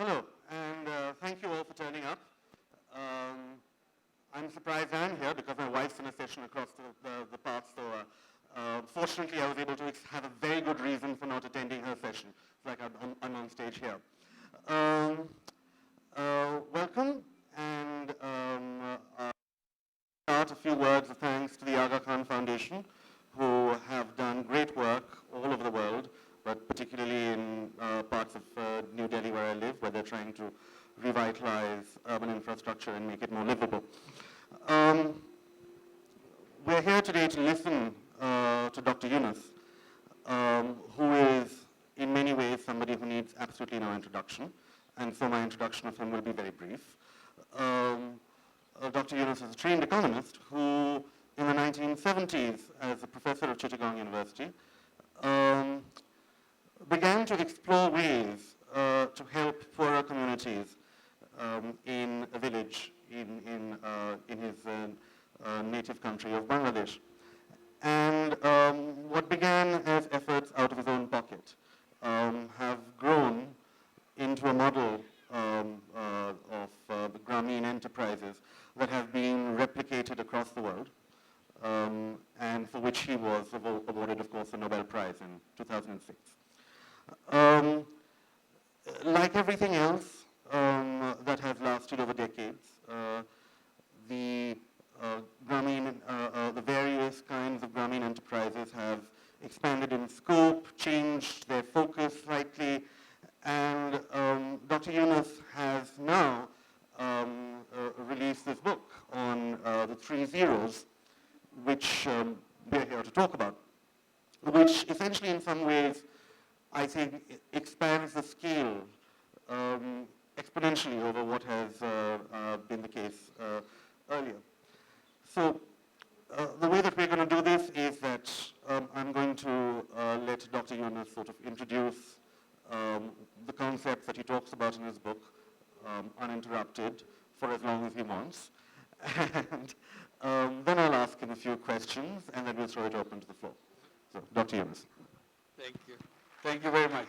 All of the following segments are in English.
Hello, and thank you all for turning up. I'm surprised I'm here because my wife's in a session across the path, so fortunately I was able to have a very good reason for not attending her session. It's like I'm on stage here. Welcome, and start a few words of thanks to the Aga Khan Foundation, who have done great work all over the world, but particularly in parts of New Delhi where I live, where they're trying to revitalize urban infrastructure and make it more livable. We're here today to listen to Dr. Yunus, who is in many ways somebody who needs absolutely no introduction, and so my introduction of him will be very brief. Dr. Yunus is a trained economist who, in the 1970s, as a professor at Chittagong University, began to explore ways to help poorer communities in a village in his native country of Bangladesh. And what began as efforts out of his own pocket have grown into a model of the Grameen enterprises that have been replicated across the world, and for which he was awarded, of course, the Nobel Prize in 2006. Like everything else that has lasted over decades, the various kinds of Grameen enterprises have expanded in scope, changed their focus slightly, and Dr. Yunus has now released this book on the 3 zeros, which we're here to talk about, which essentially in some ways I think expands the scale exponentially over what has been the case earlier. So the way that we're going to do this is that I'm going to let Dr. Yunus sort of introduce the concepts that he talks about in his book uninterrupted for as long as he wants. And then I'll ask him a few questions, and then we'll throw it open to the floor. So, Dr. Yunus. Thank you. Thank you very much.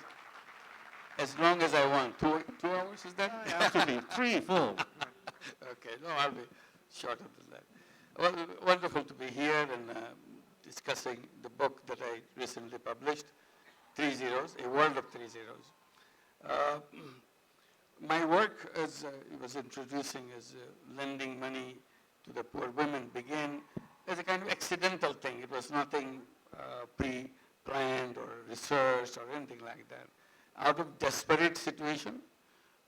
As long as I want. 2 hours, is that? Absolutely. 3, 4. Okay. No, I'll be shorter than that. Well, wonderful to be here and discussing the book that I recently published, 3 zeros, A World of 3 zeros. My work, as it was introducing as lending money to the poor women, began as a kind of accidental thing. It was nothing pre-planned or researched or anything like that. Out of desperate situation,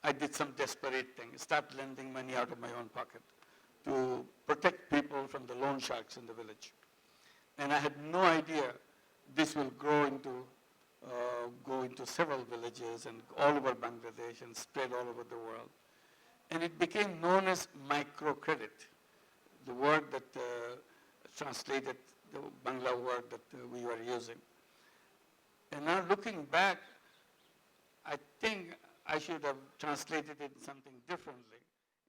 I did some desperate thing, start lending money out of my own pocket to protect people from the loan sharks in the village. And I had no idea this will go into several villages and all over Bangladesh and spread all over the world. And it became known as microcredit, the word that translated the Bangla word that we were using. And now looking back, I think I should have translated it something differently.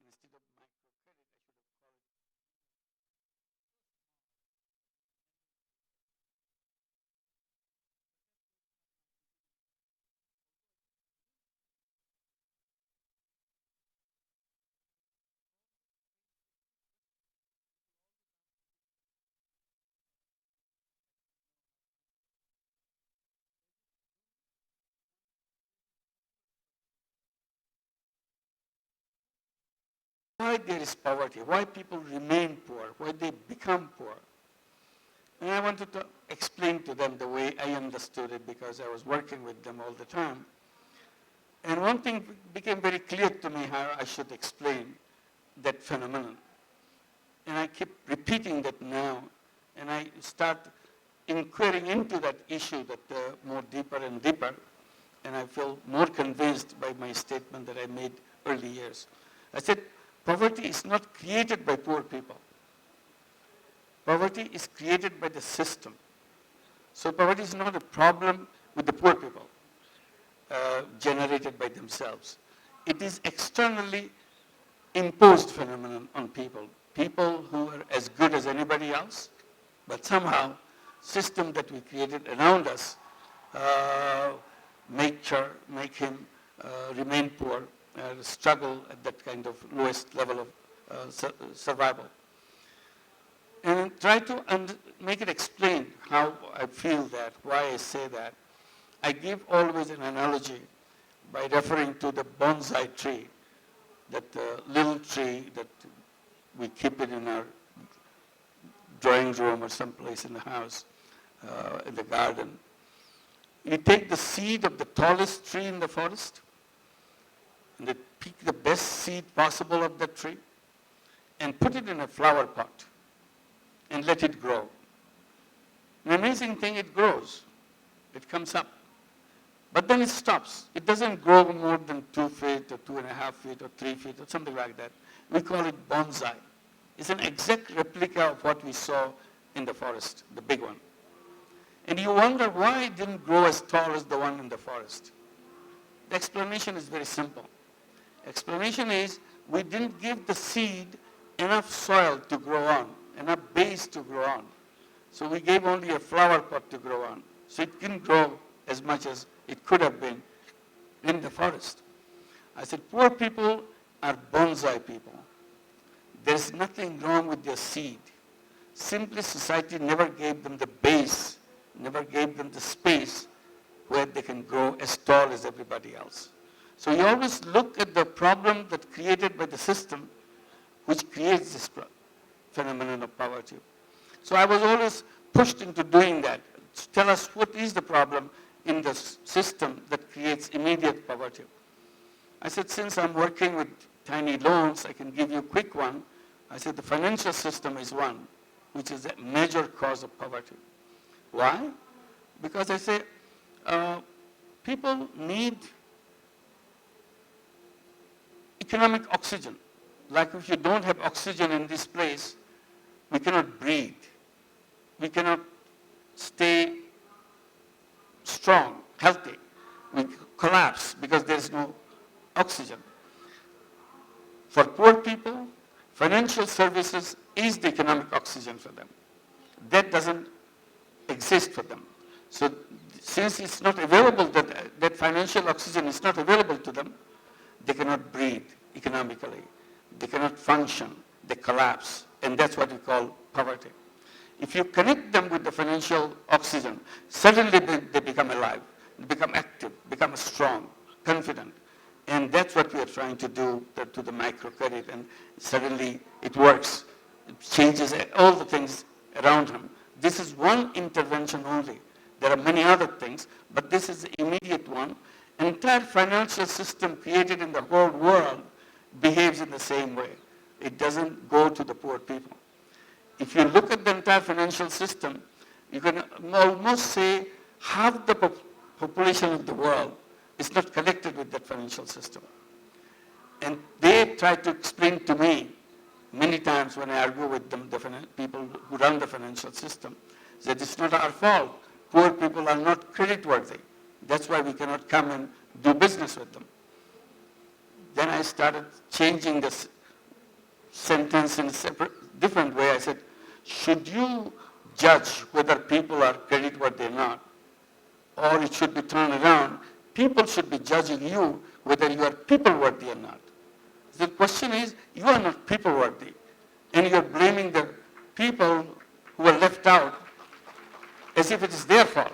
Instead of microcredit, I should have called it. Why there is poverty, why people remain poor, why they become poor. And I wanted to explain to them the way I understood it because I was working with them all the time. And one thing became very clear to me how I should explain that phenomenon. And I keep repeating that now, and I start inquiring into that issue that more deeper and deeper, and I feel more convinced by my statement that I made early years. I said, poverty is not created by poor people. Poverty is created by the system. So poverty is not a problem with the poor people, generated by themselves. It is externally imposed phenomenon on people. People who are as good as anybody else, but somehow system that we created around us make him remain poor struggle at that kind of lowest level of survival. And try to make it explain how I feel that, why I say that. I give always an analogy by referring to the bonsai tree, that little tree that we keep it in our drawing room or someplace in the house, in the garden. You take the seed of the tallest tree in the forest, and pick the best seed possible of that tree, and put it in a flower pot, and let it grow. An amazing thing, it grows. It comes up. But then it stops. It doesn't grow more than 2 feet or 2.5 feet or 3 feet or something like that. We call it bonsai. It's an exact replica of what we saw in the forest, the big one. And you wonder why it didn't grow as tall as the one in the forest. The explanation is very simple. Explanation is we didn't give the seed enough soil to grow on, enough base to grow on. So we gave only a flower pot to grow on. So it didn't grow as much as it could have been in the forest. I said, poor people are bonsai people. There's nothing wrong with their seed. Simply society never gave them the base, never gave them the space where they can grow as tall as everybody else. So you always look at the problem that's created by the system which creates this phenomenon of poverty. So I was always pushed into doing that. Tell us what is the problem in the system that creates immediate poverty. I said, since I'm working with tiny loans, I can give you a quick one. I said, the financial system is one, which is a major cause of poverty. Why? Because I say, people need economic oxygen. Like if you don't have oxygen in this place, we cannot breathe. We cannot stay strong, healthy. We collapse because there's no oxygen. For poor people, financial services is the economic oxygen for them. That doesn't exist for them. So since it's not available, that financial oxygen is not available to them, they cannot breathe economically. They cannot function. They collapse. And that's what we call poverty. If you connect them with the financial oxygen, suddenly they become alive, they become active, become strong, confident. And that's what we are trying to do to the microcredit. And suddenly it works. It changes all the things around him. This is one intervention only. There are many other things, but this is the immediate one. Entire financial system created in the whole world behaves in the same way. It doesn't go to the poor people. If you look at the entire financial system, you can almost say half the population of the world is not connected with that financial system. And they try to explain to me many times when I argue with them, the people who run the financial system, that it's not our fault. Poor people are not creditworthy. That's why we cannot come and do business with them. Then I started changing this sentence in a different way. I said, should you judge whether people are creditworthy or not? Or it should be turned around. People should be judging you whether you are people-worthy or not. The question is, you are not people-worthy. And you are blaming the people who are left out as if it is their fault.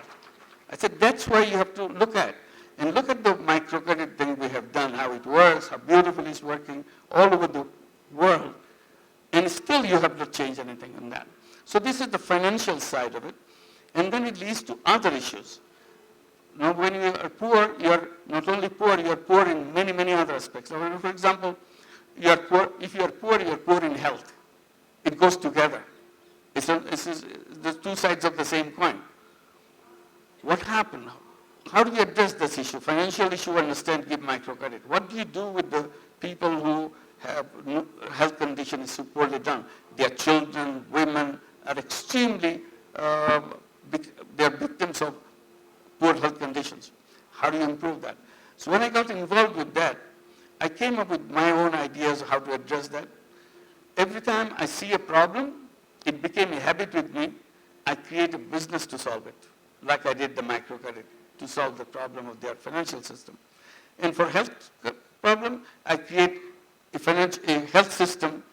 I said, that's why you have to look at. And look at the microcredit thing we have done, how it works, how beautifully it's working all over the world. And still you have not changed anything in that. So this is the financial side of it. And then it leads to other issues. Now when you are poor, you are not only poor, you are poor in many, many other aspects. So, for example, you are poor, if you are poor in health. It goes together. It's the two sides of the same coin. What happened? How do you address this issue? Financial issue, understand, give microcredit. What do you do with the people who have health conditions poorly done? Their children, women are extremely, they are victims of poor health conditions. How do you improve that? So when I got involved with that, I came up with my own ideas of how to address that. Every time I see a problem, it became a habit with me. I create a business to solve it, like I did the microcredit, to solve the problem of their financial system. And for health problem, I create a health system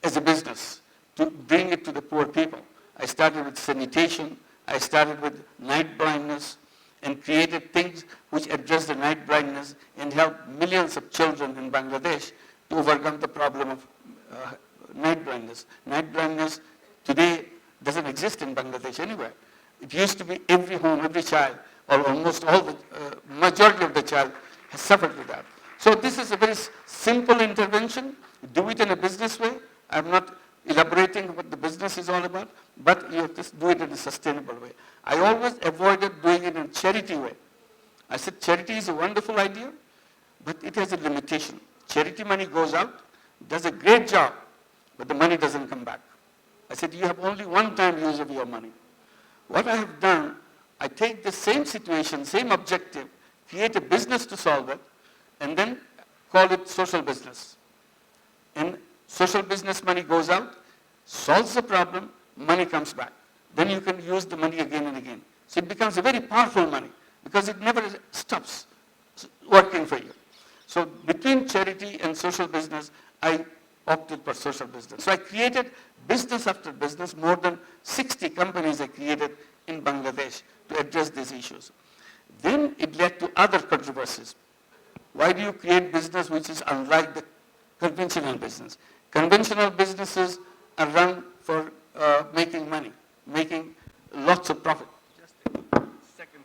as a business to bring it to the poor people. I started with sanitation, I started with night blindness, and created things which address the night blindness and help millions of children in Bangladesh to overcome the problem of night blindness. Night blindness today doesn't exist in Bangladesh anywhere. It used to be every home, every child, or almost all the majority of the child has suffered with that. So this is a very simple intervention. Do it in a business way. I'm not elaborating what the business is all about, but you have to do it in a sustainable way. I always avoided doing it in a charity way. I said charity is a wonderful idea, but it has a limitation. Charity money goes out, does a great job, but the money doesn't come back. I said you have only one time use of your money. What I have done, I take the same situation, same objective, create a business to solve it, and then call it social business. And social business money goes out, solves the problem, money comes back. Then you can use the money again and again. So it becomes a very powerful money because it never stops working for you. So between charity and social business, I opted for social business. So I created business after business, more than 60 companies I created in Bangladesh to address these issues. Then it led to other controversies. Why do you create business which is unlike the conventional business? Conventional businesses are run for making money, making lots of profit. Just a second.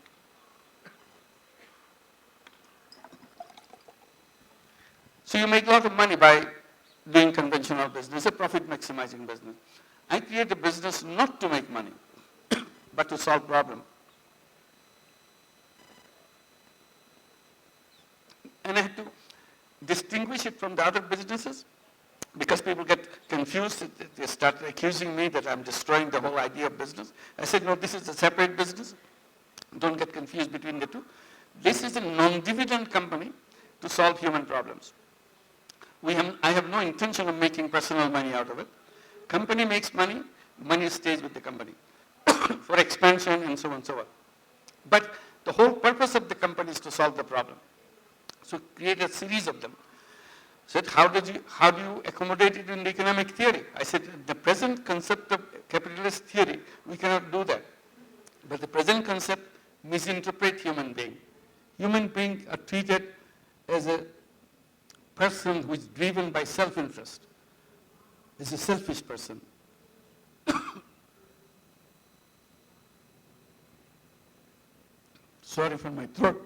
So you make a lot of money by doing conventional business, a profit maximizing business. I create a business not to make money, but to solve problems. And I had to distinguish it from the other businesses because people get confused. They start accusing me that I'm destroying the whole idea of business. I said, no, this is a separate business. Don't get confused between the two. This is a non-dividend company to solve human problems. I have no intention of making personal money out of it. Company makes money, money stays with the company for expansion and so on and so on. But the whole purpose of the company is to solve the problem. So create a series of them. Said, how do you accommodate it in the economic theory? I said, the present concept of capitalist theory, we cannot do that. But the present concept misinterprets human being. Human beings are treated as a person who is driven by self-interest, is a selfish person. Sorry for my throat.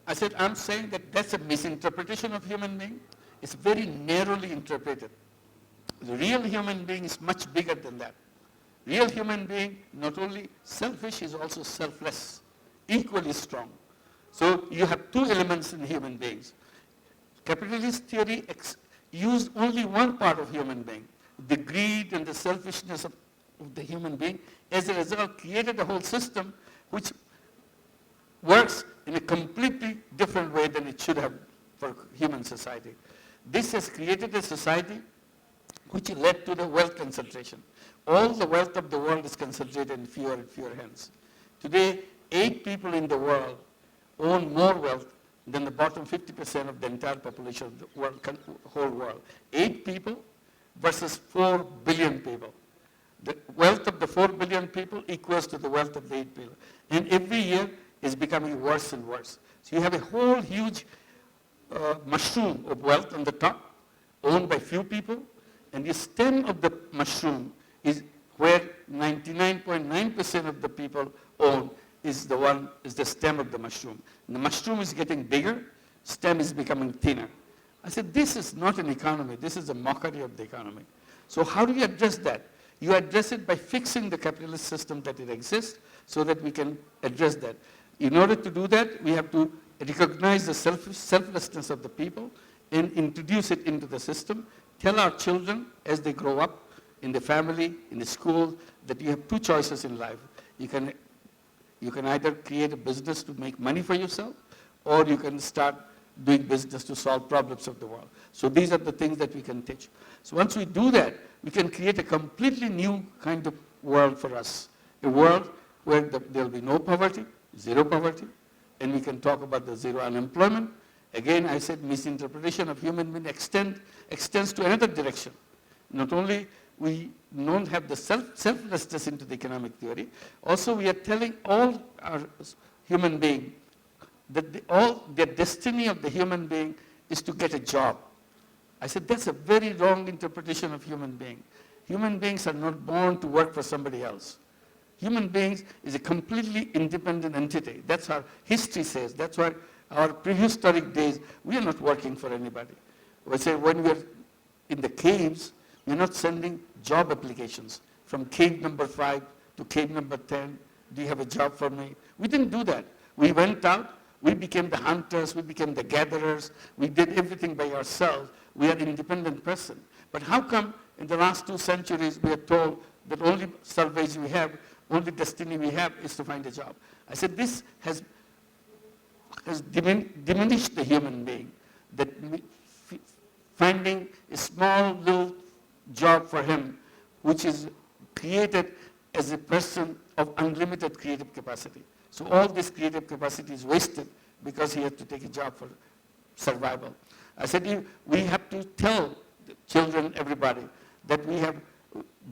I said, I'm saying that that's a misinterpretation of human being. It's very narrowly interpreted. The real human being is much bigger than that. Real human being, not only selfish, is also selfless, equally strong. So you have two elements in human beings. Capitalist theory used only one part of human being, the greed and the selfishness of the human being. As a result, created a whole system which works in a completely different way than it should have for human society. This has created a society which led to the wealth concentration. All the wealth of the world is concentrated in fewer and fewer hands. Today, 8 people in the world own more wealth than the bottom 50% of the entire population of the whole world. 8 people versus 4 billion people. The wealth of the 4 billion people equals to the wealth of the 8 people. And every year is becoming worse and worse. So you have a whole huge mushroom of wealth on the top, owned by few people, and the stem of the mushroom is where 99.9% of the people own is the stem of the mushroom. And the mushroom is getting bigger, stem is becoming thinner. I said, this is not an economy, this is a mockery of the economy. So how do you address that? You address it by fixing the capitalist system that it exists so that we can address that. In order to do that, we have to recognize the selflessness of the people and introduce it into the system. Tell our children as they grow up in the family, in the school, that you have 2 choices in life. You can either create a business to make money for yourself, or you can start doing business to solve problems of the world. So these are the things that we can teach. So once we do that, we can create a completely new kind of world for us. A world where there will be no poverty, zero poverty, and we can talk about the zero unemployment, Again, I said misinterpretation of human being extends to another direction. Not only we don't have the selflessness into the economic theory, also we are telling all our human being that all the destiny of the human being is to get a job. I said that's a very wrong interpretation of human being. Human beings are not born to work for somebody else. Human beings is a completely independent entity. That's our history says. That's why our prehistoric days, we are not working for anybody. We say when we are in the caves, we're not sending job applications from cave number 5 to cave number 10. Do you have a job for me? We didn't do that. We went out, we became the hunters, we became the gatherers, we did everything by ourselves. We are an independent person. But how come in the last 2 centuries we are told that only salvation we have, only destiny we have is to find a job? I said this has diminished the human being, that finding a small little job for him, which is created as a person of unlimited creative capacity. So all this creative capacity is wasted because he has to take a job for survival. I said we have to tell the children, everybody, that we have,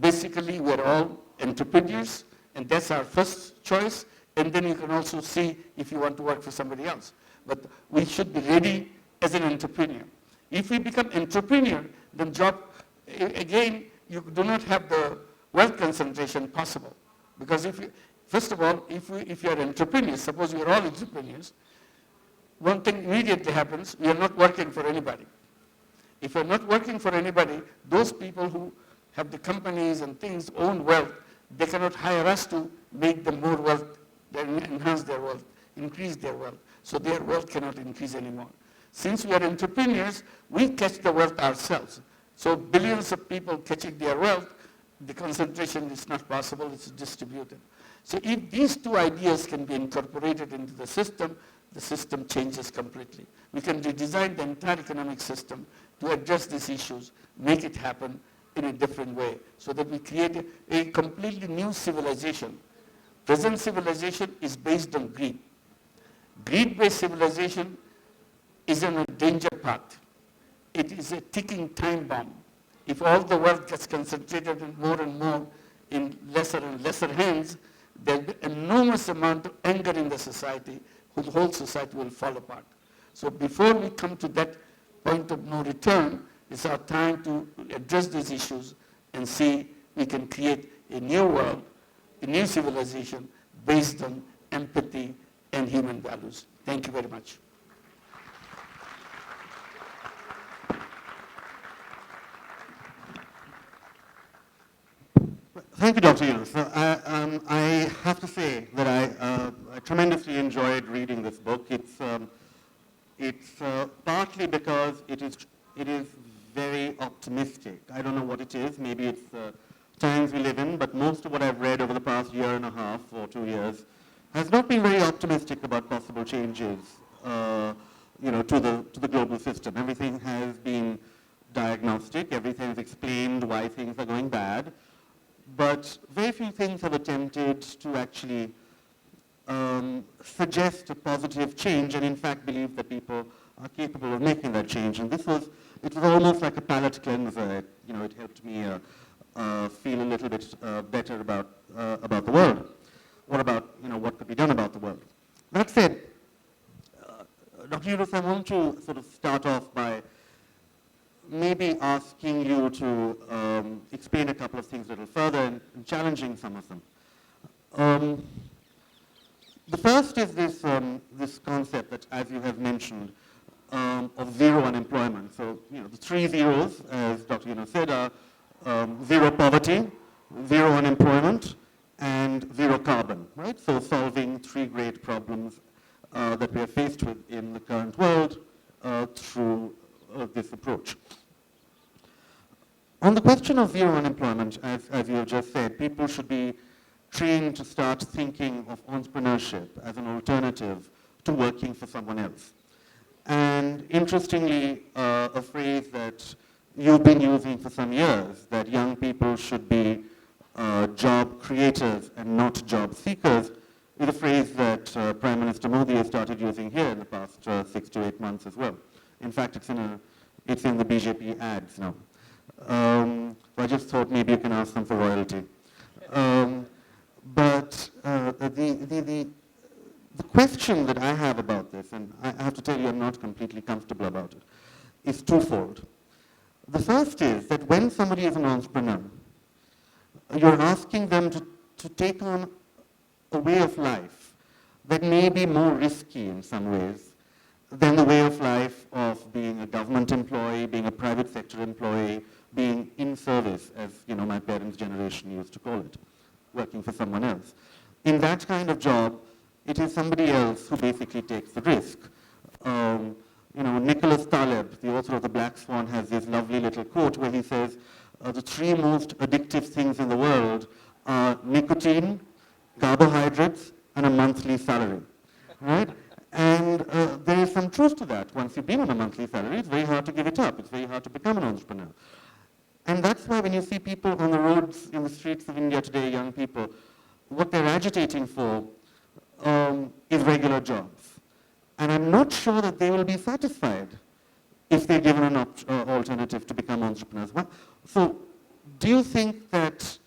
basically we're all entrepreneurs, and that's our first choice, and then you can also see if you want to work for somebody else. But we should be ready as an entrepreneur. If we become entrepreneur, then job, again, you do not have the wealth concentration possible. Because if you, first of all, if you are entrepreneurs, suppose we are all entrepreneurs, one thing immediately happens, we are not working for anybody. If we're not working for anybody, those people who have the companies and things own wealth, they cannot hire us to make them more wealth, enhance their wealth, increase their wealth. So their wealth cannot increase anymore. Since we are entrepreneurs, we catch the wealth ourselves. So billions of people catching their wealth, the concentration is not possible, it's distributed. So if these 2 ideas can be incorporated into the system changes completely. We can redesign the entire economic system to address these issues, make it happen in a different way, so that we create a completely new civilization. Present civilization is based on greed. Greed-based civilization is on a danger path. It is a ticking time bomb. If all the wealth gets concentrated and more in lesser and lesser hands, there will be enormous amount of anger in the society, the whole society will fall apart. So before we come to that point of no return, it's our time to address these issues and see we can create a new world, a new civilization based on empathy and human values. Thank you very much. Thank you, Dr. Yunus. I have to say that I tremendously enjoyed reading this book. It's partly because it is very optimistic. I don't know what it is. Maybe it's the times we live in, but most of what I've read over the past year and a half or 2 years has not been very optimistic about possible changes, to the global system. Everything has been diagnostic. Everything has explained why things are going bad. But very few things have attempted to actually suggest a positive change, and in fact believe that people are capable of making that change. And it was almost like a palate cleanser. It helped me feel a little bit better about the world, or about what could be done about the world. That said, Dr. Yunus, I want to sort of start off by maybe asking you to explain a couple of things a little further and challenging some of them. The first is this concept that, as you have mentioned, of zero unemployment. So, the 3 zeros, as Dr. Yunus said, are zero poverty, zero unemployment, and zero carbon, right? So solving 3 great problems that we are faced with in the current world through this approach. On the question of zero unemployment, as you have just said, people should be trained to start thinking of entrepreneurship as an alternative to working for someone else. And interestingly, a phrase that you've been using for some years, that young people should be job creators and not job seekers, is a phrase that Prime Minister Modi has started using here in the past 6 to 8 months as well. In fact, it's in the BJP ads now. So I just thought maybe you can ask them for royalty. But the question that I have about this, and I have to tell you I'm not completely comfortable about it, is twofold. The first is that when somebody is an entrepreneur, you're asking them to take on a way of life that may be more risky in some ways than the way of life of being a government employee, being a private sector employee, being in service, as my parents' generation used to call it, working for someone else. In that kind of job, it is somebody else who basically takes the risk. Nicholas Taleb, the author of The Black Swan, has this lovely little quote where he says, the three most addictive things in the world are nicotine, carbohydrates, and a monthly salary, right? And there is some truth to that. Once you've been on a monthly salary, it's very hard to give it up. It's very hard to become an entrepreneur. And that's why when you see people on the roads, in the streets of India today, young people, what they're agitating for is regular jobs. And I'm not sure that they will be satisfied if they're given an alternative to become entrepreneurs. So do you think that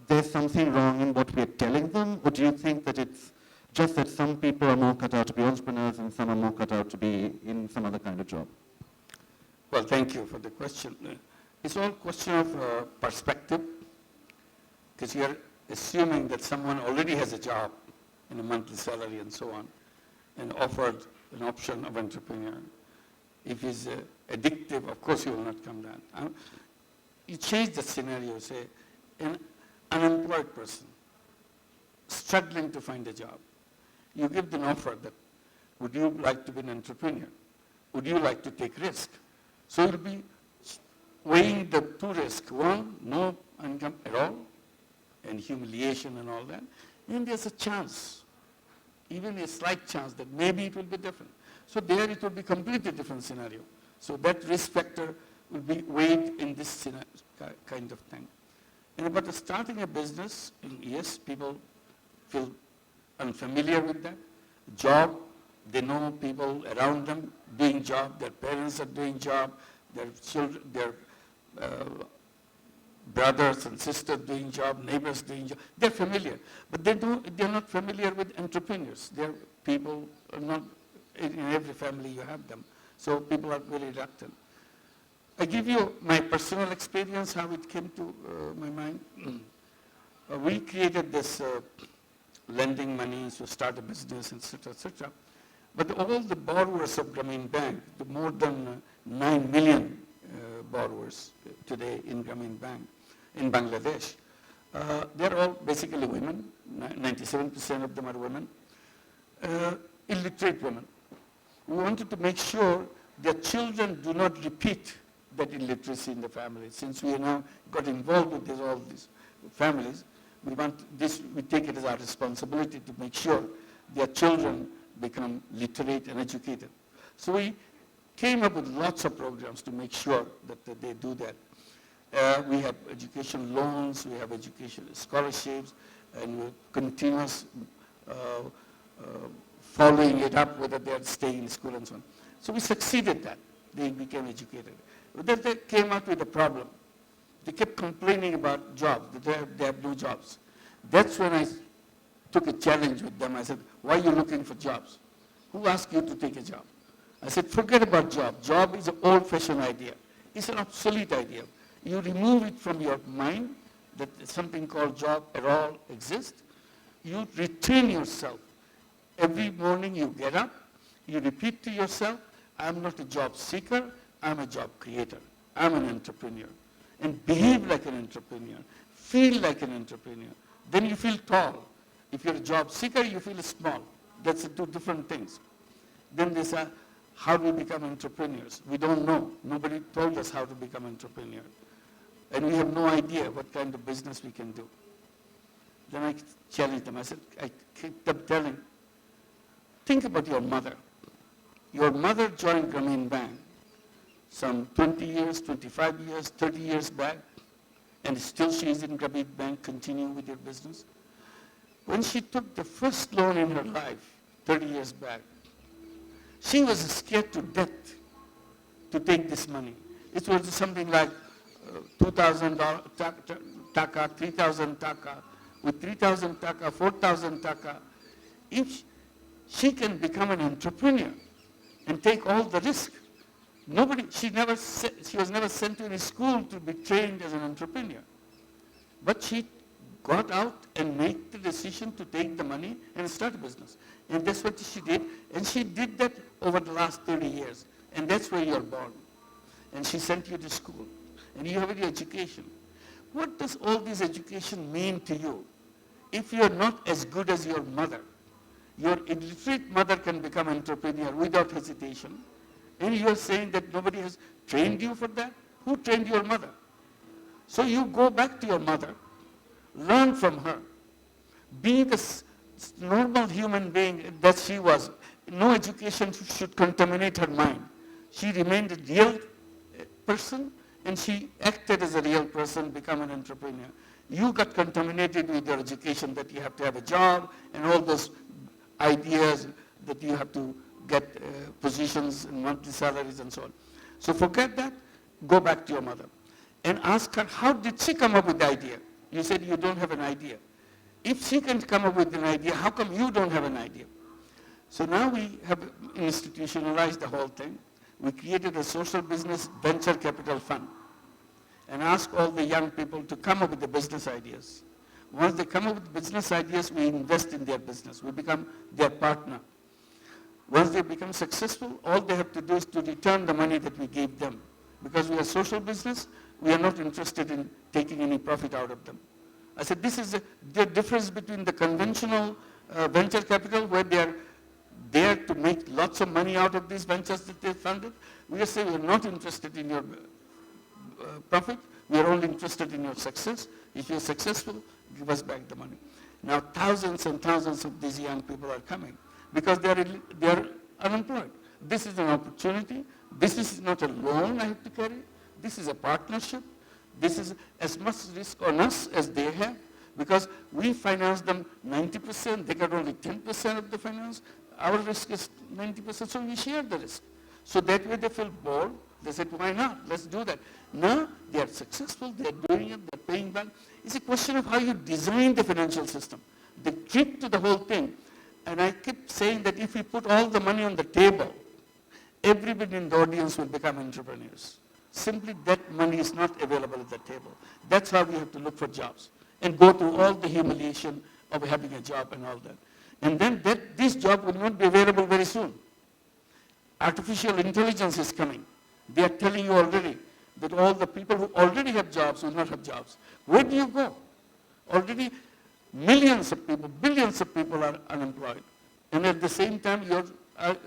there's something wrong in what we're telling them, or do you think that it's just that some people are more cut out to be entrepreneurs and some are more cut out to be in some other kind of job? Well, thank you for the question. It's all a question of perspective, because you're assuming that someone already has a job and a monthly salary and so on, and offered an option of entrepreneur. If he's addictive, of course he will not come down. You change the scenario, say, an unemployed person struggling to find a job. You give them an offer that, would you like to be an entrepreneur? Would you like to take risk? So you'll be weighing the two risks. One, no income at all, and humiliation and all that. And there's a chance, even a slight chance, that maybe it will be different. So there it will be completely different scenario. So that risk factor will be weighed in this kind of thing. And about starting a business, yes, people feel unfamiliar with that. Job, they know people around them doing job, their parents are doing job, their children, their brothers and sisters doing job, neighbors doing job. They're familiar, but they're not familiar with entrepreneurs. They're people are not, in every family you have them. So people are very reluctant. I give you my personal experience, how it came to my mind. We created this lending money to start a business, etc., etc. But all the borrowers of Grameen Bank, the more than 9 million borrowers today in Grameen Bank, in Bangladesh, they're all basically women. 97% of them are women, illiterate women. We wanted to make sure their children do not repeat that illiteracy in the family. Since we now got involved with all these families, we take it as our responsibility to make sure their children become literate and educated. So we came up with lots of programs to make sure that they do that. We have education loans, we have education scholarships, and we're continuous following it up whether they're staying in school and so on. So we succeeded that. They became educated. But then they came out with a problem. They kept complaining about jobs, that they have no jobs. That's when I took a challenge with them. I said, why are you looking for jobs? Who asked you to take a job? I said, forget about job. Job is an old-fashioned idea. It's an obsolete idea. You remove it from your mind that something called job at all exists. You retrain yourself. Every morning you get up, you repeat to yourself, I'm not a job seeker, I'm a job creator. I'm an entrepreneur. And behave like an entrepreneur. Feel like an entrepreneur. Then you feel tall. If you're a job seeker, you feel small. That's two different things. Then they say, how do we become entrepreneurs? We don't know. Nobody told us how to become entrepreneur. And we have no idea what kind of business we can do. Then I challenged them. I said, I kept telling, think about your mother. Your mother joined Grameen Bank some 20 years, 25 years, 30 years back, and still she is in Grameen Bank continuing with your business. when she took the first loan in her life, 30 years back, she was scared to death to take this money. It was something like $2,000 taka, 3,000 taka. With 3,000 taka, 4,000 taka, if she can become an entrepreneur and take all the risk. She was never sent to any school to be trained as an entrepreneur. But she got out and made the decision to take the money and start a business. And that's what she did. And she did that over the last 30 years. And that's where you're born. And she sent you to school. And you have your education. What does all this education mean to you? If you're not as good as your mother, your illiterate mother can become an entrepreneur without hesitation. And you're saying that nobody has trained you for that? Who trained your mother? So you go back to your mother, learn from her, be the normal human being that she was. No education should contaminate her mind. She remained a real person, and she acted as a real person, become an entrepreneur. You got contaminated with your education that you have to have a job and all those ideas that you have to get positions and monthly salaries and so on. So forget that, go back to your mother and ask her, how did she come up with the idea? You said you don't have an idea. If she can come up with an idea, how come you don't have an idea? So now we have institutionalized the whole thing. We created a social business venture capital fund and asked all the young people to come up with the business ideas. Once they come up with business ideas, we invest in their business. We become their partner. Once they become successful, all they have to do is to return the money that we gave them. Because we are social business, we are not interested in taking any profit out of them. I said, this is the difference between the conventional venture capital, where they are there to make lots of money out of these ventures that they funded. We are saying we are not interested in your profit, we are only interested in your success. If you are successful, give us back the money. Now thousands and thousands of these young people are coming because they are unemployed. This is an opportunity. This is not a loan I have to carry. This is a partnership. This is as much risk on us as they have, because we finance them 90%, they get only 10% of the finance. Our risk is 90%, so we share the risk. So that way they feel bored. They said, why not? Let's do that. Now they are successful, they are doing it, they're paying back. It's a question of how you design the financial system. The trick to the whole thing, and I keep saying that if we put all the money on the table, everybody in the audience will become entrepreneurs. Simply that money is not available at the table. That's how we have to look for jobs and go through all the humiliation of having a job and all that. And then this job will not be available very soon. Artificial intelligence is coming. They are telling you already that all the people who already have jobs will not have jobs. Where do you go? Already millions of people, billions of people are unemployed. And at the same time, your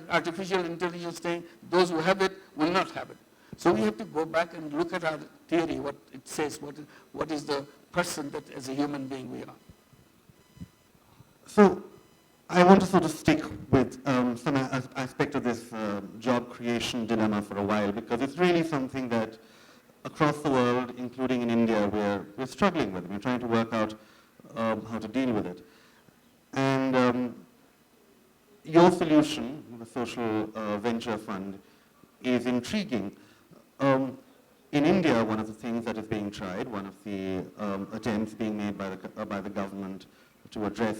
artificial intelligence saying those who have it will not have it. So we have to go back and look at our theory, what it says, what is the person that as a human being we are. So I want to sort of stick with some aspect of this job creation dilemma for a while, because it's really something that across the world, including in India, we're struggling with. We're trying to work out how to deal with it. And your solution, the social venture fund, is intriguing. In India, one of the things that is being tried, one of the attempts being made by the government to address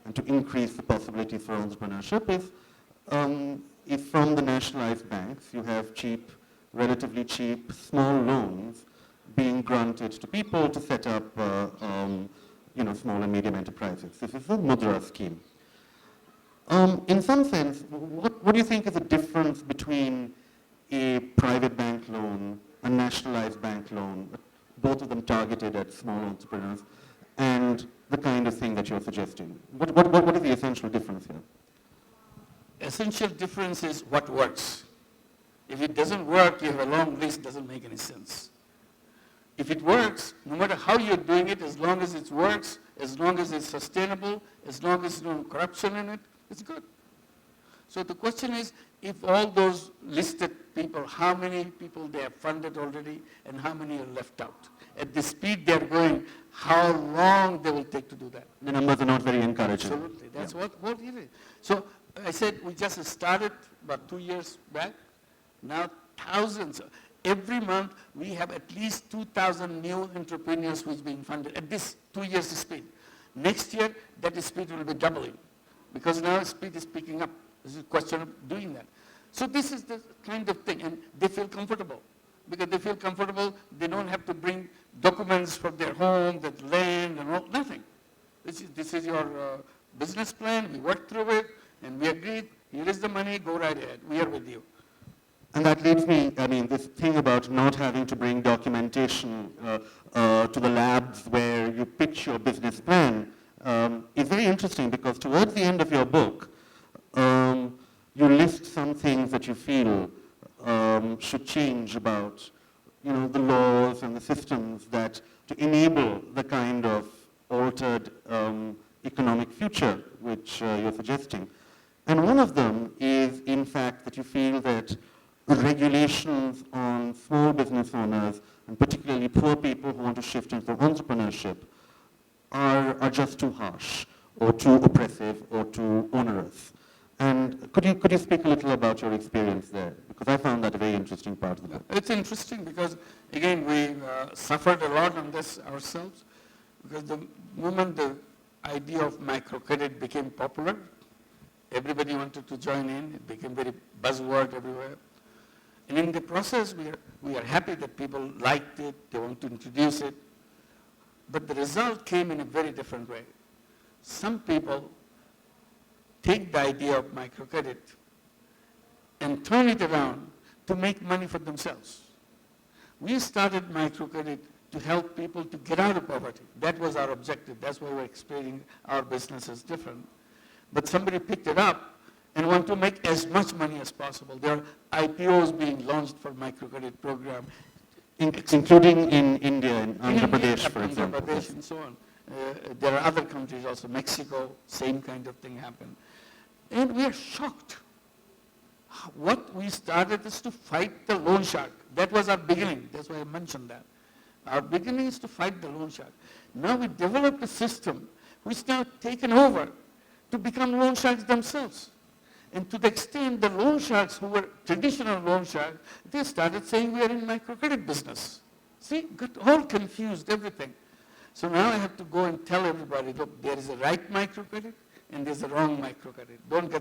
and to increase the possibilities for entrepreneurship is from the nationalized banks. You have cheap, relatively cheap, small loans being granted to people to set up small and medium enterprises. This is the Mudra scheme. In some sense, what do you think is the difference between a private bank loan, a nationalized bank loan, both of them targeted at small entrepreneurs, and the kind of thing that you're suggesting? What is the essential difference here? Essential difference is what works. If it doesn't work, you have a long list, doesn't make any sense. If it works, no matter how you're doing it, as long as it works, as long as it's sustainable, as long as there's no corruption in it, it's good. So the question is, if all those listed people, how many people they have funded already and how many are left out. At the speed they're going, how long they will take to do that. The numbers are not very encouraging. Absolutely, that's what it is. So I said we just started about 2 years back. Now thousands, every month we have at least 2,000 new entrepreneurs which are being funded at this 2 years speed. Next year that speed will be doubling because now speed is picking up. This is a question of doing that. So this is the kind of thing, and they feel comfortable. Because they feel comfortable, they don't have to bring documents from their home, their land, and all, nothing. This is your business plan, we worked through it, and we agreed, here is the money, go right ahead, we are with you. And that leads me, I mean, this thing about not having to bring documentation to the labs where you pitch your business plan is very interesting because towards the end of your book, you list some things that you feel should change about, the laws and the systems that to enable the kind of altered economic future which you're suggesting. And one of them is, in fact, that you feel that regulations on small business owners, and particularly poor people who want to shift into entrepreneurship, are just too harsh, or too oppressive, or too onerous. And could you speak a little about your experience there? Because I found that a very interesting part of the book. It's interesting because, again, we suffered a lot on this ourselves. Because the moment the idea of microcredit became popular, everybody wanted to join in. It became very buzzword everywhere. And in the process, we are happy that people liked it, they want to introduce it. But the result came in a very different way. Some people take the idea of microcredit and turn it around to make money for themselves. We started microcredit to help people to get out of poverty. That was our objective. That's why we're explaining our business is different. But somebody picked it up and want to make as much money as possible. There are IPOs being launched for microcredit program. Including in India and Andhra Pradesh, for example. Andhra Pradesh and so on. There are other countries also, Mexico, same kind of thing happened. And we are shocked. What we started is to fight the loan shark. That was our beginning. That's why I mentioned that. Our beginning is to fight the loan shark. Now we developed a system which now taken over to become loan sharks themselves. And to the extent the loan sharks who were traditional loan sharks, they started saying we are in microcredit business. See, got all confused, everything. So now I have to go and tell everybody, look, there is a right microcredit and there's a wrong microcredit. Don't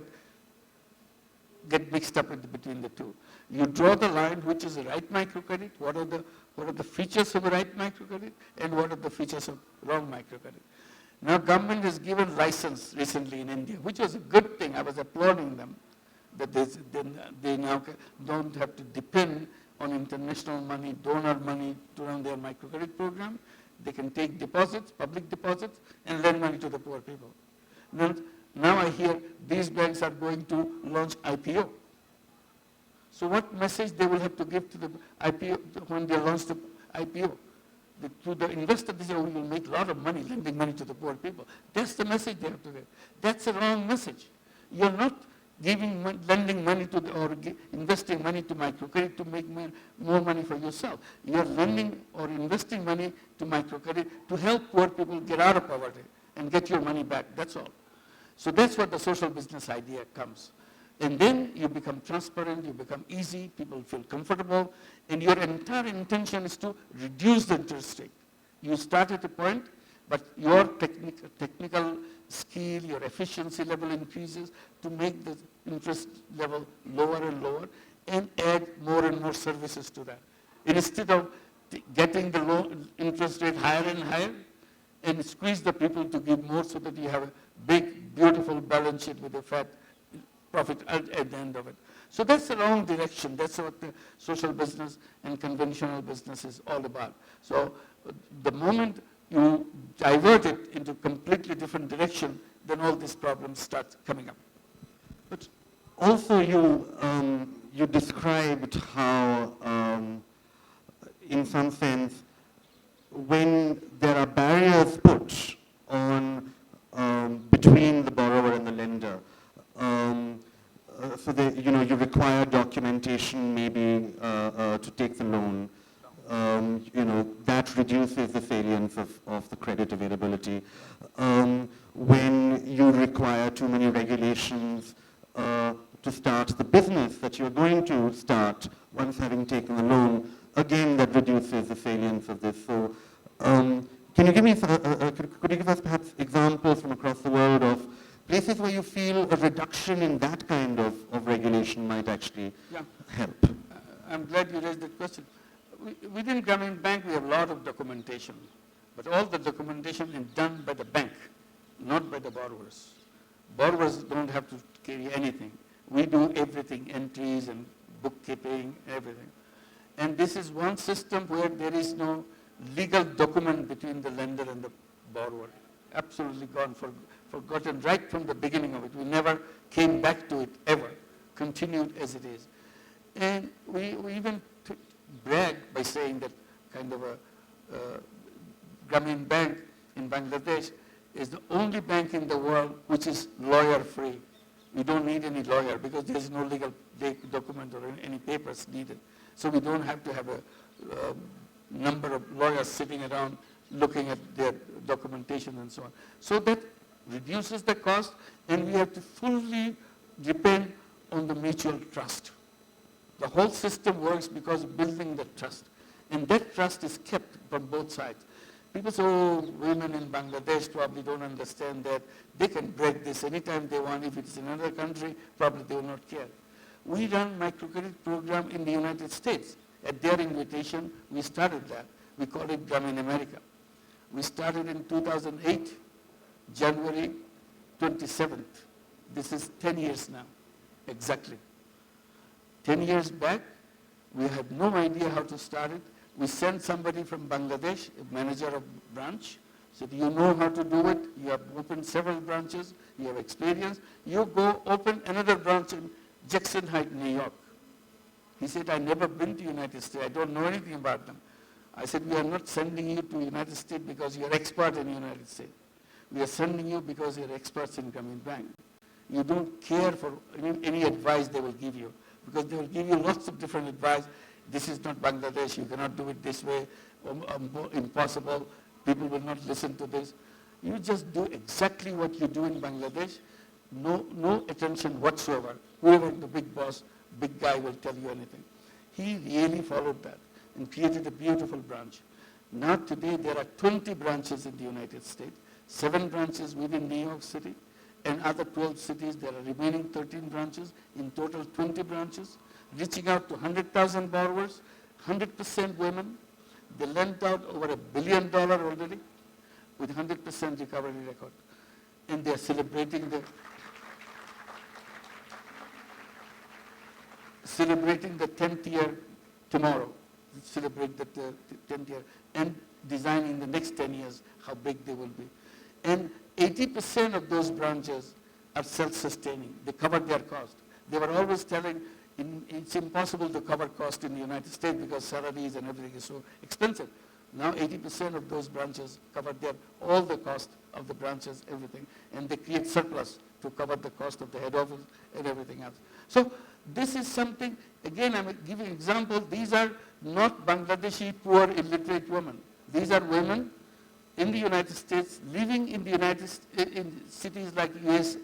get mixed up between the two. You draw the line, which is the right microcredit, what are the features of a right microcredit, and what are the features of wrong microcredit. Now government has given license recently in India, which was a good thing. I was applauding them, that they now don't have to depend on international money, donor money to run their microcredit program. They can take deposits, public deposits, and lend money to the poor people. Now I hear these banks are going to launch IPO. So what message they will have to give to the IPO when they launch the IPO? To the investor, they say, oh, we will make a lot of money lending money to the poor people. That's the message they have to give. That's a wrong message. You're not lending money to or investing money to microcredit to make more money for yourself. You're lending or investing money to microcredit to help poor people get out of poverty and get your money back. That's all. So that's what the social business idea comes. And then you become transparent, you become easy, people feel comfortable, and your entire intention is to reduce the interest rate. You start at a point, but your technical skill, your efficiency level increases to make the interest level lower and lower and add more and more services to that. And instead of getting the low interest rate higher and higher and squeeze the people to give more so that you have a big, beautiful balance sheet with a fat profit at the end of it. So that's the wrong direction. That's what the social business and conventional business is all about. So the moment you divert it into a completely different direction, then all these problems start coming up. But also you described how, in some sense, when there are barriers put on between the borrower and the lender, so that you when you require too many regulations to start the business that you're going to start once having taken the loan. Again, that reduces the salience of this. So can you give me, could you give us perhaps examples from across the world of places where you feel a reduction in that kind of regulation might actually help? I'm glad you raised that question. Within Grameen Bank, we have a lot of documentation, but all the documentation is done by the bank, not by the borrowers. Borrowers don't have to carry anything. We do everything, entries and bookkeeping, everything. And this is one system where there is no legal document between the lender and the borrower. Absolutely gone, forgotten right from the beginning of it. We never came back to it ever, continued as it is. And we even brag by saying that kind of a Grameen Bank in Bangladesh is the only bank in the world which is lawyer-free. We don't need any lawyer because there is no legal document or any papers needed. So we don't have to have a number of lawyers sitting around looking at their documentation and so on. So that reduces the cost, and we have to fully depend on the mutual trust. The whole system works because of building the trust. And that trust is kept from both sides. People say, oh, women in Bangladesh probably don't understand that. They can break this anytime they want. If it's in another country, probably they will not care. We run microcredit program in the United States. At their invitation, we started that. We call it Grameen America. We started in 2008, January 27th. This is 10 years now, exactly. 10 years back, we had no idea how to start it. We sent somebody from Bangladesh, a manager of branch, said, you know how to do it, you have opened several branches, you have experience, you go open another branch in Jackson Heights, New York. He said, I've never been to United States, I don't know anything about them. I said, we are not sending you to United States because you're expert in the United States. We are sending you because you're experts in Grameen Bank. You don't care for any advice they will give you, because they will give you lots of different advice. This is not Bangladesh, you cannot do it this way, impossible, people will not listen to this. You just do exactly what you do in Bangladesh, no attention whatsoever. Whoever the big boss, big guy will tell you anything. He really followed that and created a beautiful branch. Now today there are 20 branches in the United States, 7 branches within New York City, and other 12 cities, there are remaining 13 branches, in total 20 branches, reaching out to 100,000 borrowers, 100% women. They lent out over $1 billion already with 100% recovery record. And they are celebrating the 10th year tomorrow. Celebrate the 10th year and design in the next 10 years how big they will be. And 80% of those branches are self-sustaining. They cover their cost. They were always telling it's impossible to cover cost in the United States because salaries and everything is so expensive. Now 80% of those branches cover all the cost of the branches, everything, and they create surplus to cover the cost of the head office and everything else. So this is something, again, I'm giving an example. These are not Bangladeshi poor illiterate women. These are women in the United States, living in the in cities like US,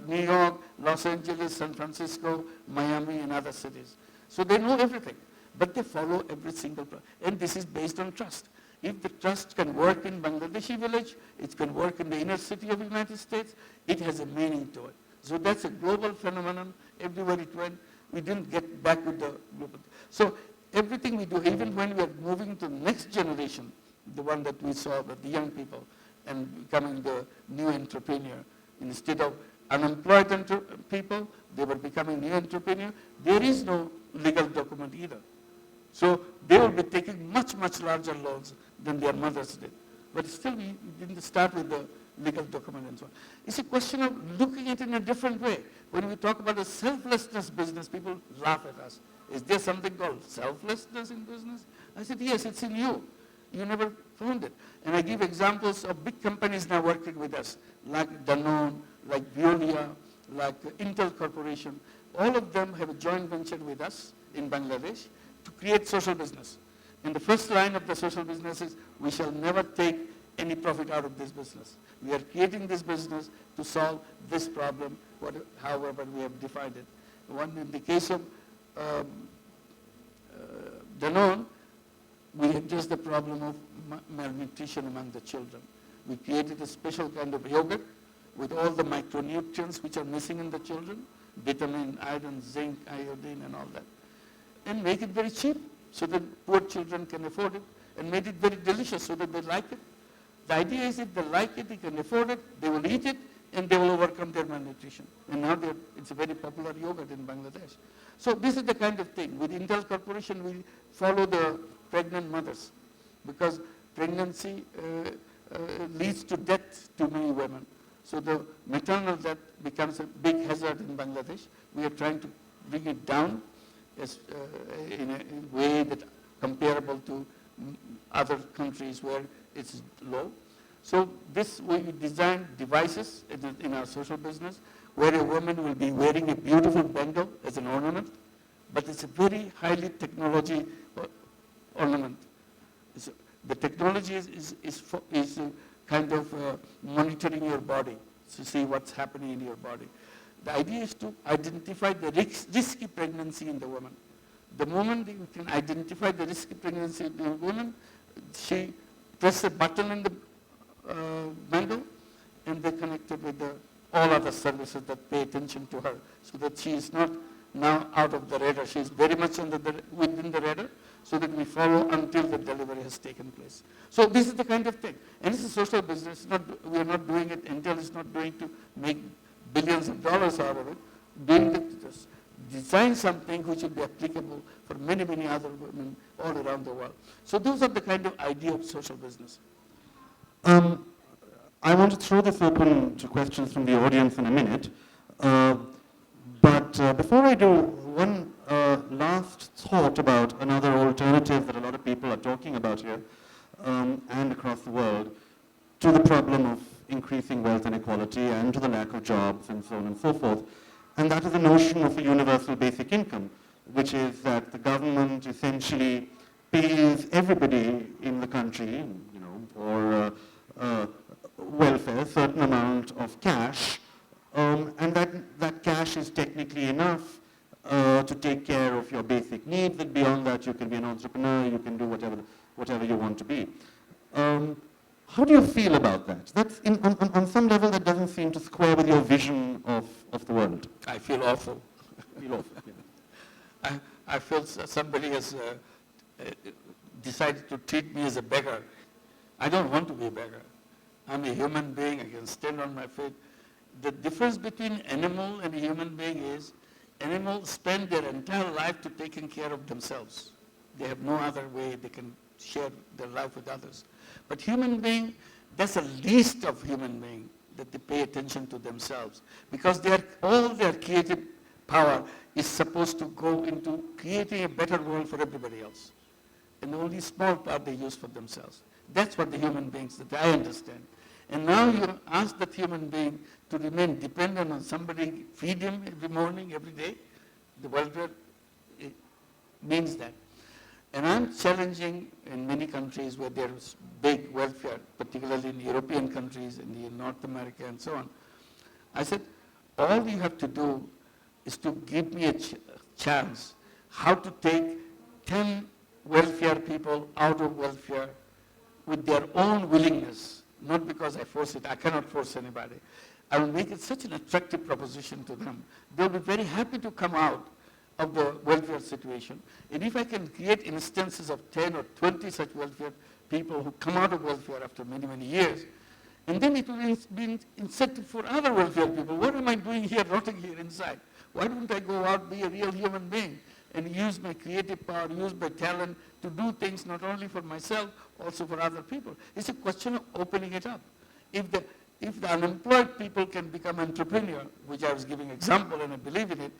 New York, Los Angeles, San Francisco, Miami, and other cities. So they know everything, but they follow every single plan. And this is based on trust. If the trust can work in Bangladeshi village, it can work in the inner city of the United States, it has a meaning to it. So that's a global phenomenon. Everywhere it went, we didn't get back with the global. So everything we do, even when we are moving to the next generation, the one that we saw with the young people and becoming the new entrepreneur, instead of unemployed people, they were becoming new entrepreneur. There is no legal document either. So they will be taking much, much larger loans than their mothers did. But still, we didn't start with the legal document and so on. It's a question of looking at it in a different way. When we talk about a selflessness business, people laugh at us. Is there something called selflessness in business? I said, yes, it's in you. You never found it. And I give examples of big companies now working with us, like Danone, like Veolia, like Intel Corporation. All of them have a joint venture with us in Bangladesh to create social business. And the first line of the social business is, we shall never take any profit out of this business. We are creating this business to solve this problem, however we have defined it. One, in the case of Danone, we addressed the problem of malnutrition among the children. We created a special kind of yogurt with all the micronutrients which are missing in the children, vitamin, iron, zinc, iodine, and all that, and make it very cheap so that poor children can afford it, and made it very delicious so that they like it. The idea is if they like it, they can afford it, they will eat it, and they will overcome their malnutrition. And now it's a very popular yogurt in Bangladesh. So this is the kind of thing. With Intel Corporation, we follow the pregnant mothers, because pregnancy leads to death to many women. So the maternal death becomes a big hazard in Bangladesh. We are trying to bring it down in a way that comparable to other countries where it's low. So this, we design devices in our social business where a woman will be wearing a beautiful bangle as an ornament, but it's a very highly technology ornament. So the technology is kind of monitoring your body to see what's happening in your body. The idea is to identify the risky pregnancy in the woman. The moment you can identify the risky pregnancy in the woman, she presses a button in the bangle, and they connect it with all other services that pay attention to her, so that she is not now out of the radar. She is very much within the radar, so that we follow until the delivery has taken place. So this is the kind of thing. And it's a social business. We are not doing it, Intel is not doing to make billions of dollars out of it. Just design something which will be applicable for many, many other women all around the world. So those are the kind of idea of social business. I want to throw this open to questions from the audience in a minute. But before I do, one last thought about another alternative that a lot of people are talking about here and across the world to the problem of increasing wealth inequality and to the lack of jobs and so on and so forth. And that is the notion of a universal basic income, which is that the government essentially pays everybody in the country, for welfare, a certain amount of cash, and that cash is technically enough to take care of your basic needs, and beyond that you can be an entrepreneur, you can do whatever you want to be. How do you feel about that? That's on some level that doesn't seem to square with your vision of the world. I feel awful. I feel somebody has decided to treat me as a beggar. I don't want to be a beggar. I'm a human being. I can stand on my feet. The difference between animal and a human being is animals spend their entire life to taking care of themselves. They have no other way they can share their life with others. But human being, that's the least of human being, that they pay attention to themselves, because all their creative power is supposed to go into creating a better world for everybody else. And only small part they use for themselves. That's what the human beings that I understand. And now you ask that human being to remain dependent on somebody, feed him every morning, every day. The welfare means that. And I'm challenging in many countries where there's big welfare, particularly in European countries, in North America and so on. I said, all you have to do is to give me a chance how to take 10 welfare people out of welfare with their own willingness, not because I force it. I cannot force anybody. I will make it such an attractive proposition to them. They'll be very happy to come out of the welfare situation. And if I can create instances of 10 or 20 such welfare people who come out of welfare after many, many years, and then it will be incentive for other welfare people. What am I doing here, rotting here inside? Why don't I go out, be a real human being, and use my creative power, use my talent to do things not only for myself, also for other people? It's a question of opening it up. If the unemployed people can become entrepreneur, which I was giving example and I believe in it,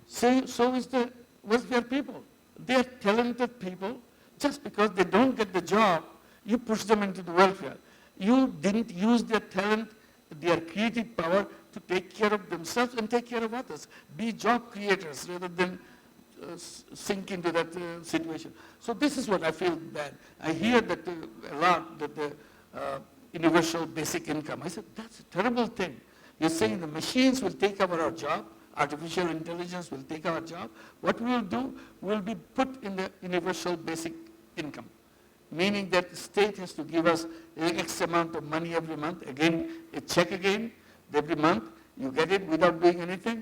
so is the welfare people. They are talented people. Just because they don't get the job, you push them into the welfare. You didn't use their talent, their creative power to take care of themselves and take care of others. Be job creators rather than sink into that situation. So this is what I feel bad. I hear that a lot that universal basic income. I said, that's a terrible thing. You're saying the machines will take over our job, artificial intelligence will take our job. What we will do will be put in the universal basic income, meaning that the state has to give us X amount of money every month, again, a check again, every month, you get it without doing anything,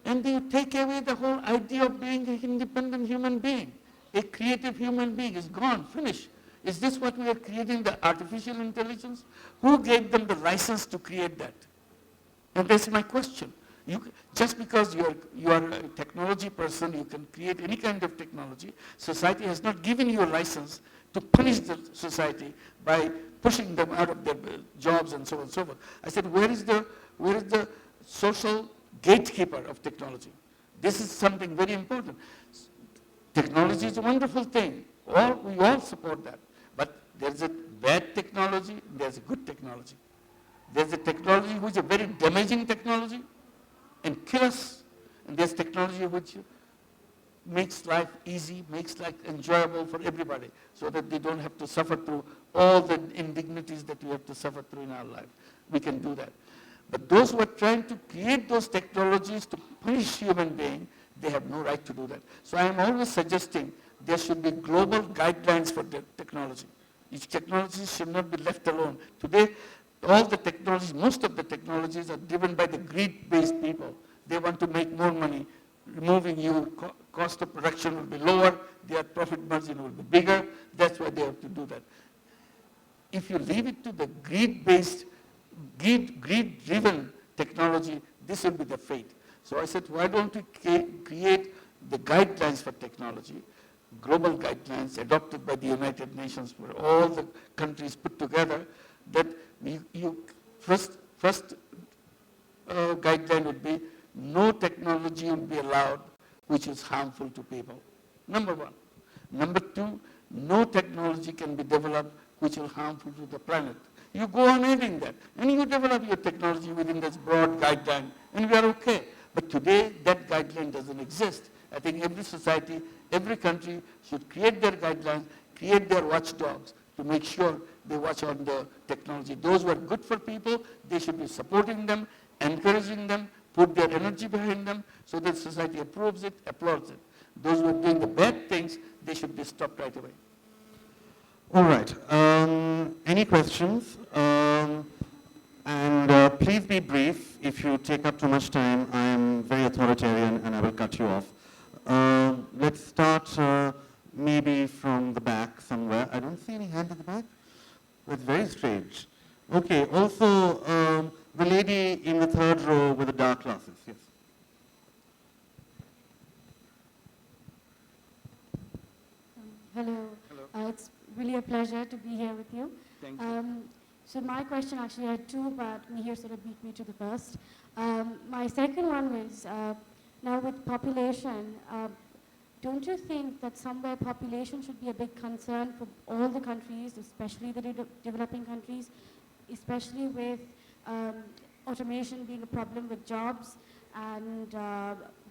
and you take away the whole idea of being an independent human being. A creative human being is gone, finished. Is this what we are creating, the artificial intelligence? Who gave them the license to create that? And that's my question. Just because you are a technology person, you can create any kind of technology. Society has not given you a license to punish the society by pushing them out of their jobs and so on and so forth. I said, where is the social gatekeeper of technology? This is something very important. Technology is a wonderful thing. We all support that. But there's a bad technology, there's a good technology. There's a technology which is a very damaging technology and kill us. And there's technology which makes life easy, makes life enjoyable for everybody, so that they don't have to suffer through all the indignities that we have to suffer through in our life. We can do that. But those who are trying to create those technologies to punish human beings, they have no right to do that. So I am always suggesting there should be global guidelines for the technology. Each technology should not be left alone. Today, all the technologies, most of the technologies are driven by the greed-based people. They want to make more money. Removing you, cost of production will be lower, their profit margin will be bigger. That's why they have to do that. If you leave it to the greed-based, greed-driven technology, this will be the fate. So I said, why don't we create the guidelines for technology, global guidelines adopted by the United Nations, where all the countries put together, that first guideline would be no technology will be allowed which is harmful to people. Number one. Number two, no technology can be developed which will harmful to the planet. You go on adding that, and you develop your technology within this broad guideline, and we are okay. But today, that guideline doesn't exist. I think every society, every country should create their guidelines, create their watchdogs to make sure they watch on the technology. Those who are good for people, they should be supporting them, encouraging them, put their energy behind them, so that society approves it, applauds it. Those who are doing the bad things, they should be stopped right away. All right. Any questions? Please be brief. If you take up too much time, I am very authoritarian and I will cut you off. Let's start maybe from the back somewhere. I don't see any hand at the back. That's very strange. Okay, also the lady in the third row with the dark glasses. Yes. Hello. Hello. It's really a pleasure to be here with you. Thank you. So my question actually I had two, but Mihir sort of beat me to the first. My second one was, now with population, don't you think that somewhere population should be a big concern for all the countries, especially the developing countries, especially with automation being a problem with jobs and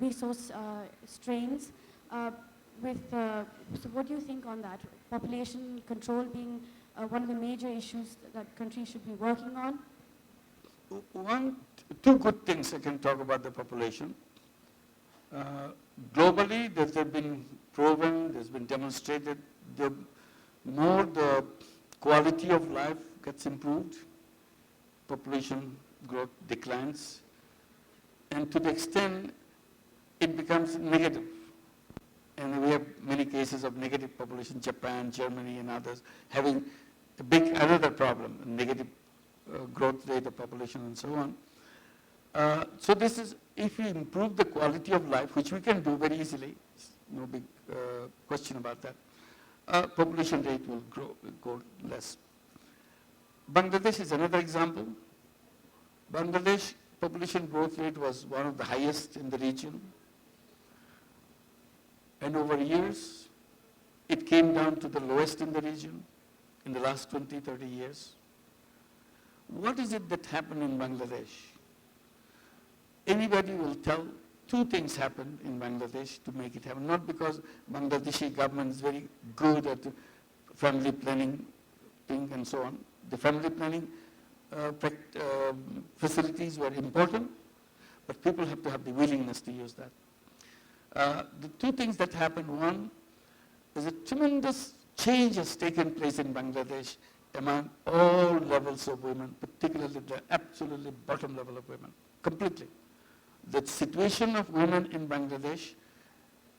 resource strains? So what do you think on that? Population control being one of the major issues that countries should be working on? Two good things I can talk about the population. Globally, there's been proven, there's been demonstrated, the more the quality of life gets improved, population growth declines, and to the extent it becomes negative. And we have many cases of negative population, Japan, Germany, and others, having a big another problem, negative growth rate of population and so on. So this is, if we improve the quality of life, which we can do very easily, no big question about that, population rate will go less. Bangladesh is another example. Bangladesh population growth rate was one of the highest in the region. And over years, it came down to the lowest in the region in the last 20, 30 years. What is it that happened in Bangladesh? Anybody will tell two things happened in Bangladesh to make it happen. Not because Bangladeshi government is very good at family planning thing and so on. The family planning facilities were important, but people have to have the willingness to use that. The two things that happened, one is a tremendous change has taken place in Bangladesh among all levels of women, particularly the absolutely bottom level of women, completely. The situation of women in Bangladesh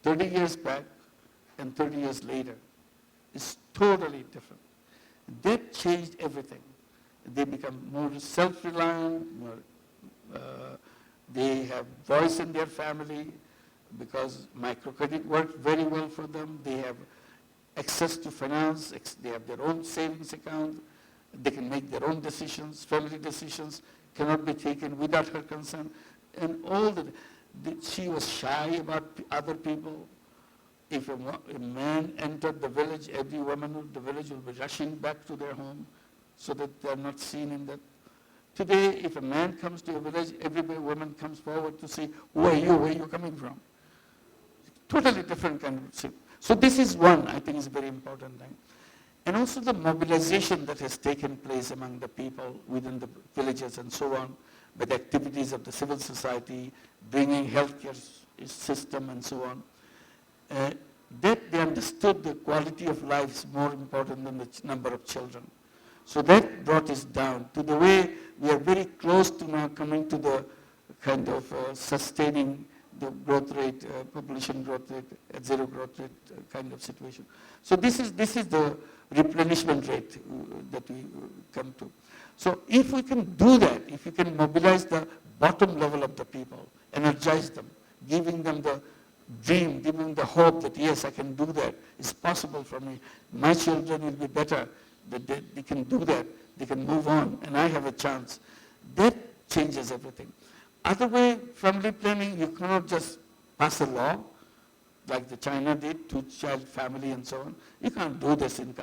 30 years back and 30 years later is totally different. That changed everything. They become more self-reliant, they have voice in their family because microcredit worked very well for them. They have access to finance, they have their own savings account, they can make their own decisions, family decisions cannot be taken without her consent. And all she was shy about other people. If a man entered the village, every woman in the village will be rushing back to their home so that they are not seen in that. Today, if a man comes to a village, every woman comes forward to say, who are you, where are you coming from? Totally different kind of thing. So this is one, I think, is a very important thing. And also the mobilization that has taken place among the people within the villages and so on, by the activities of the civil society, bringing healthcare system and so on. That they understood the quality of life is more important than the number of children. So that brought us down to the way we are very close to now coming to the kind of sustaining the growth rate, population growth rate, at zero growth rate kind of situation. So this is the replenishment rate that we come to. So if we can do that, if we can mobilize the bottom level of the people, energize them, giving them the dream, giving them the hope that yes, I can do that, it's possible for me, my children will be better, that they can do that, they can move on, and I have a chance. That changes everything. Other way, family planning, you cannot just pass a law like the China did, two-child family and so on. You can't do this in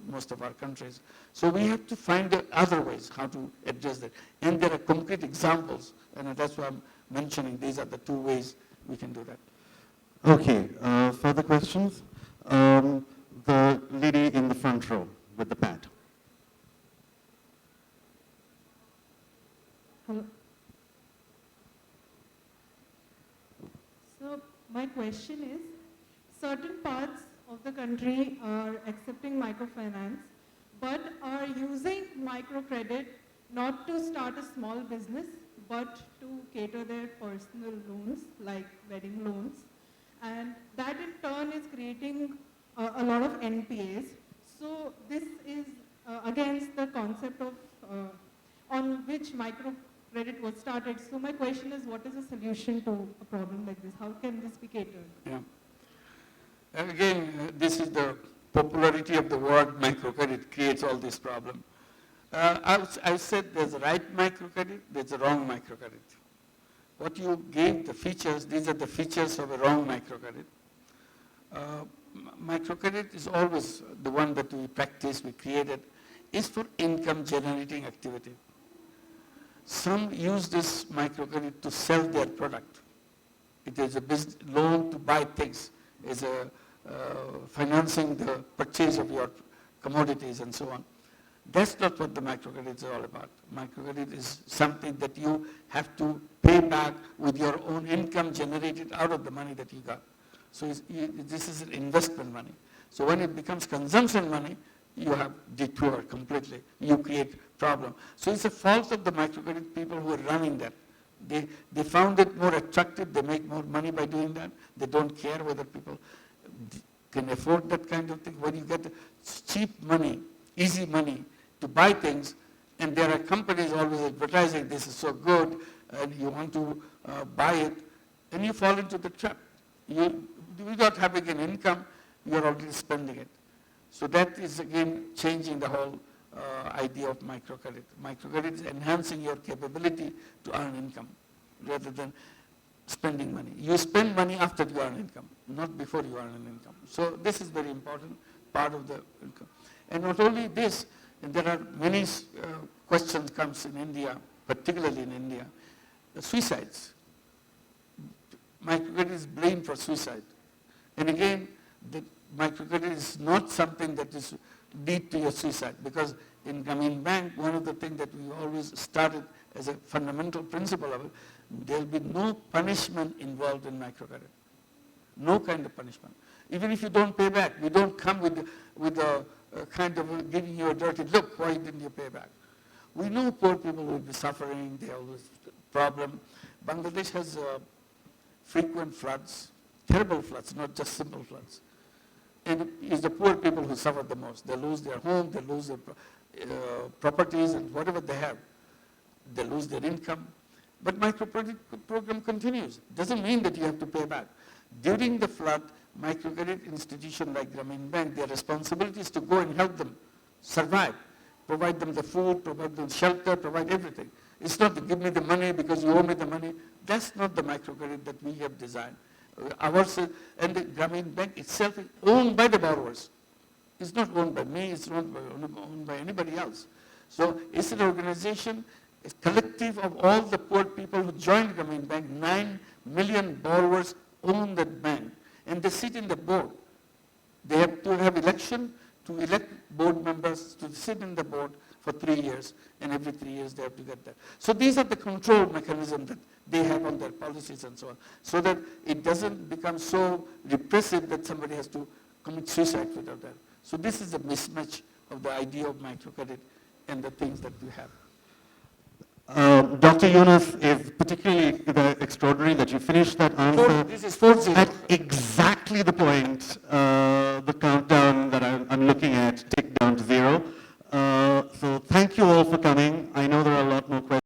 most of our countries. So we have to find other ways how to address that. And there are concrete examples, and that's why I'm mentioning these are the two ways we can do that. Okay, further questions? The lady in the front row with the pad. Hello. So my question is, certain parts of the country are accepting microfinance, but are using microcredit not to start a small business, but to cater their personal loans, like wedding loans. And that in turn is creating a lot of NPAs. So this is against the concept of on which microcredit was started. So my question is, what is the solution to a problem like this? How can this be catered? Yeah. And again, this is the popularity of the word microcredit creates all this problem. I said there's a right microcredit, there's a wrong microcredit. What you gave the features, these are the features of a wrong microcredit. Microcredit is always the one that we practice, we created, is for income generating activity. Some use this microcredit to sell their product. It is a business loan to buy things, is a financing the purchase of your commodities and so on. That's not what the microcredit is all about. Microcredit is something that you have to pay back with your own income generated out of the money that you got. So this is investment money. So when it becomes consumption money, you have detour completely. You create problem. So it's a fault of the microcredit people who are running that. They found it more attractive. They make more money by doing that. They don't care whether people can afford that kind of thing. When you get cheap money, easy money to buy things, and there are companies always advertising this is so good, and you want to buy it, and you fall into the trap. Without having an income, you're already spending it. So that is again changing the whole idea of microcredit. Microcredit is enhancing your capability to earn income rather than spending money. You spend money after you earn income, not before you earn an income. So this is very important part of the income. And not only this, and there are many questions comes in India, particularly in India, suicides. Microcredit is blamed for suicide. And again, the microcredit is not something that is lead to your suicide, because in Grameen Bank, one of the things that we always started as a fundamental principle of it, there will be no punishment involved in microcredit. No kind of punishment. Even if you don't pay back, we don't come with a kind of giving you a dirty look, why didn't you pay back? We know poor people will be suffering, they have this problem. Bangladesh has frequent floods, terrible floods, not just simple floods. And it's the poor people who suffer the most. They lose their home, they lose their properties and whatever they have. They lose their income. But microcredit program continues. Doesn't mean that you have to pay back. During the flood, microcredit institution like Grameen Bank, their responsibility is to go and help them survive, provide them the food, provide them shelter, provide everything. It's not to give me the money because you owe me the money. That's not the microcredit that we have designed. Ours, and the Grameen Bank itself is owned by the borrowers. It's not owned by me, it's not owned by anybody else. So it's an organization, a collective of all the poor people who joined Grameen Bank. 9 million borrowers own that bank, and they sit in the board. They have to have election to elect board members to sit in the board for 3 years, and every 3 years they have to get that. So these are the control mechanisms that they have on their policies and so on, so that it doesn't become so repressive that somebody has to commit suicide without that. So this is a mismatch of the idea of microcredit and the things that we have. Dr. Yunus, is particularly extraordinary that you finished that answer This is 4-0. at exactly the point, the countdown that I'm looking at, tick down to 0. So thank you all for coming.